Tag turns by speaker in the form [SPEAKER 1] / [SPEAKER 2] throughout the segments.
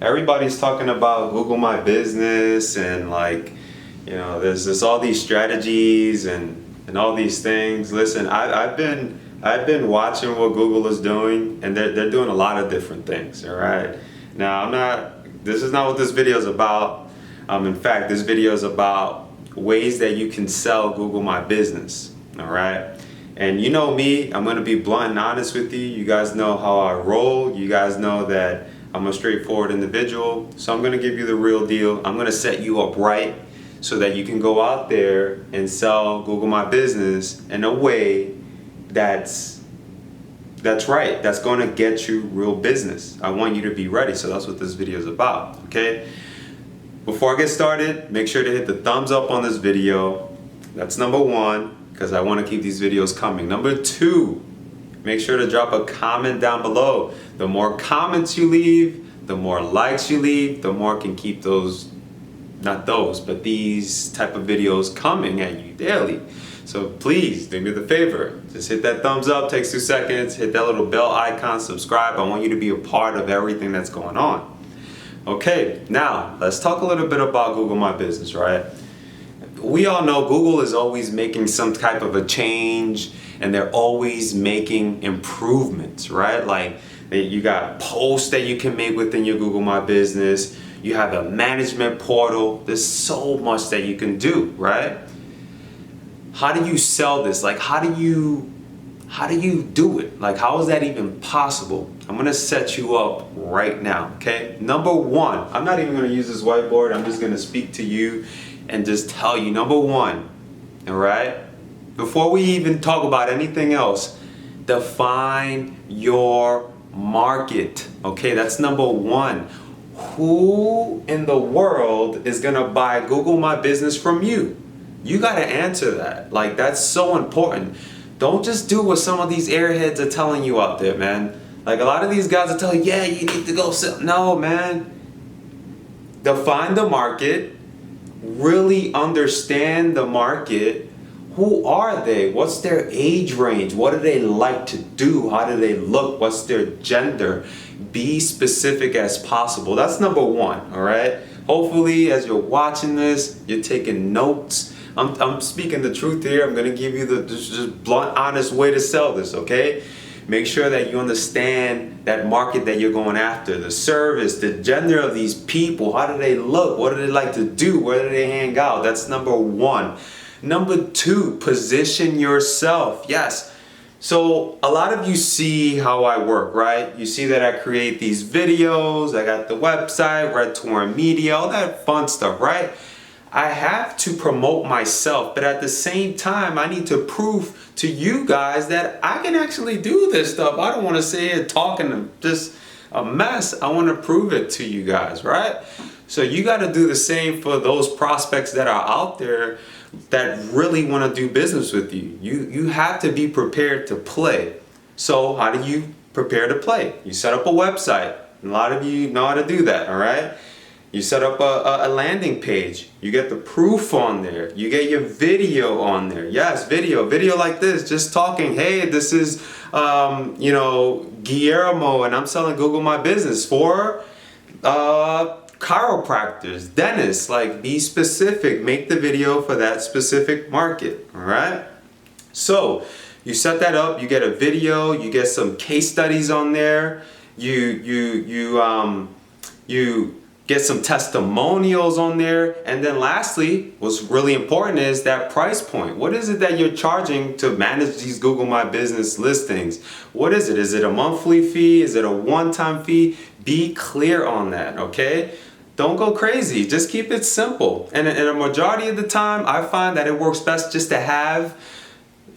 [SPEAKER 1] Everybody's talking about Google My Business and there's all these strategies and all these things. Listen, I've been watching what Google is doing, and they're doing a lot of different things. All right. Now this is not what this video is about. In fact, this video is about ways that you can sell Google My Business. All right. And you know me, I'm gonna be blunt and honest with you. You guys know how I roll. You guys know that I'm a straightforward individual, so I'm gonna give you the real deal. I'm gonna set you up right so that you can go out there and sell Google My Business in a way that's right, that's gonna get you real business. I want you to be ready, so that's what this video is about, okay? Before I get started, make sure to hit the thumbs up on this video. That's number one, because I wanna keep these videos coming. Number two, make sure to drop a comment down below. The more comments you leave, the more likes you leave, the more I can keep these type of videos coming at you daily. So please do me the favor, just hit that thumbs up, takes 2 seconds, hit that little bell icon, subscribe. I want you to be a part of everything that's going on. Okay, now let's talk a little bit about Google My Business, right? We all know Google is always making some type of a change, and they're always making improvements, right? Like you got posts that you can make within your Google My Business. You have a management portal. There's so much that you can do, right? How do you sell this? Like, how do you do it? Like, how is that even possible? I'm gonna set you up right now, okay? Number one, I'm not even gonna use this whiteboard. I'm just gonna speak to you and just tell you, number one, all right? Before we even talk about anything else, define your market, okay? That's number one. Who in the world is gonna buy Google My Business from you? You gotta answer that. Like, that's so important. Don't just do what some of these airheads are telling you out there, man. Like, a lot of these guys are telling you, yeah, you need to go sell. No, man. Define the market. Really understand the market. Who are they? What's their age range? What do they like to do? How do they look? What's their gender? Be specific as possible. That's number one, all right? Hopefully, as you're watching this, you're taking notes. I'm speaking the truth here. I'm gonna give you the just blunt, honest way to sell this, okay? Make sure that you understand that market that you're going after, the service, the gender of these people. How do they look? What do they like to do? Where do they hang out? That's number one. Number two, position yourself. Yes. So a lot of you see how I work, right? You see that I create these videos. I got the website, Red Touring Media, all that fun stuff, right? I have to promote myself, but at the same time, I need to prove to you guys that I can actually do this stuff. I don't want to sit here talking just a mess. I want to prove it to you guys, right? So you got to do the same for those prospects that are out there that really want to do business with you. You have to be prepared to play. So how do you prepare to play? You set up a website. A lot of you know how to do that, all right? You set up a landing page. You get the proof on there. You get your video on there. Yes, video like this, just talking. Hey, this is, Guillermo, and I'm selling Google My Business for chiropractors, dentists. Like, be specific. Make the video for that specific market. All right. So you set that up. You get a video. You get some case studies on there. You get some testimonials on there. And then lastly, what's really important is that price point. What is it that you're charging to manage these Google My Business listings? What is it? Is it a monthly fee? Is it a one-time fee? Be clear on that, okay? Don't go crazy. Just keep it simple. And a majority of the time, I find that it works best just to have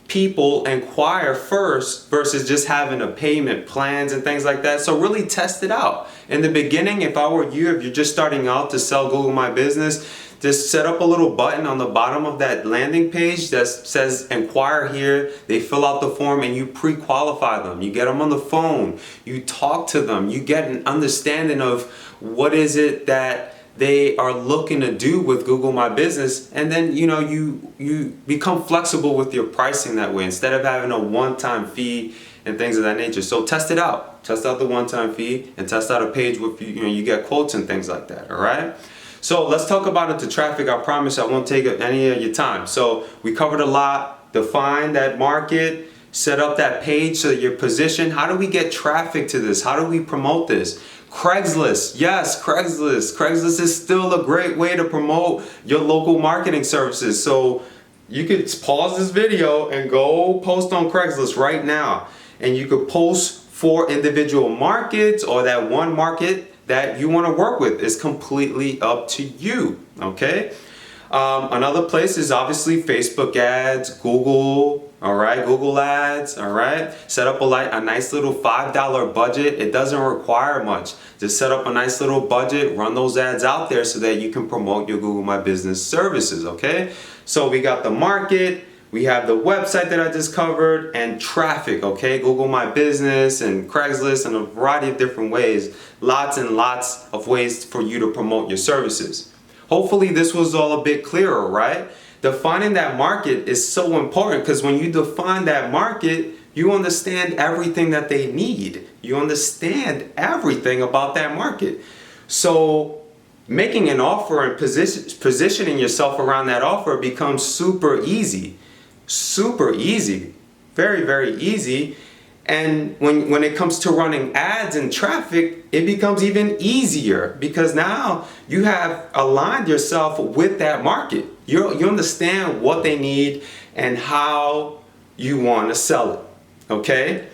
[SPEAKER 1] people inquire first versus just having a payment plans and things like that. So really test it out. In the beginning, if I were you, if you're just starting out to sell Google My Business, just set up a little button on the bottom of that landing page that says inquire here. They fill out the form and you pre-qualify them. You get them on the phone. You talk to them. You get an understanding of what is it that they are looking to do with Google My Business, and then you become flexible with your pricing that way instead of having a one-time fee and things of that nature. So test it out. Test out the one-time fee and test out a page with you get quotes and things like that. All right. So let's talk about it to traffic. I promise I won't take any of your time. So we covered a lot. Define that market. Set up that page so that you're positioned. How do we get traffic to this? How do we promote this? Craigslist. Yes, Craigslist. Craigslist is still a great way to promote your local marketing services. So you could pause this video and go post on Craigslist right now. And you could post for individual markets or that one market that you want to work with. Is completely up to you. Okay. Another place is obviously Facebook ads, Google. All right, Google ads. All right, set up a nice little $5 budget. It doesn't require much. Just set up a nice little budget, run those ads out there so that you can promote your Google My Business services. Okay, so we got the market, we have the website that I just covered, and traffic. Okay, Google My Business and Craigslist and a variety of different ways. Lots and lots of ways for you to promote your services. Hopefully this was all a bit clearer, right? Defining that market is so important because when you define that market, you understand everything that they need. You understand everything about that market. So making an offer and positioning yourself around that offer becomes super easy. Super easy. Very, very easy. And when it comes to running ads and traffic, it becomes even easier because now you have aligned yourself with that market. You understand what they need and how you want to sell it. Okay?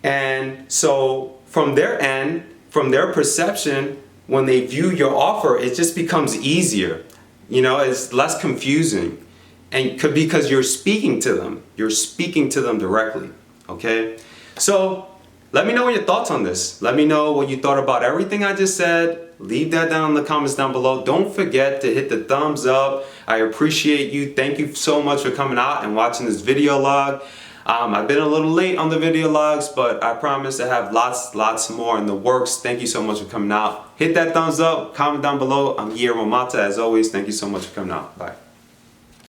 [SPEAKER 1] And so from their end, from their perception, when they view your offer, it just becomes easier. It's less confusing. And because you're speaking to them. You're speaking to them directly. Okay? So let me know your thoughts on this. Let me know what you thought about everything I just said. Leave that down in the comments down below. Don't forget to hit the thumbs up. I appreciate you. Thank you so much for coming out and watching this video log. I've been a little late on the video logs, but I promise I have lots more in the works. Thank you so much for coming out. Hit that thumbs up, comment down below. I'm Guillermo. As always, thank you so much for coming out. Bye.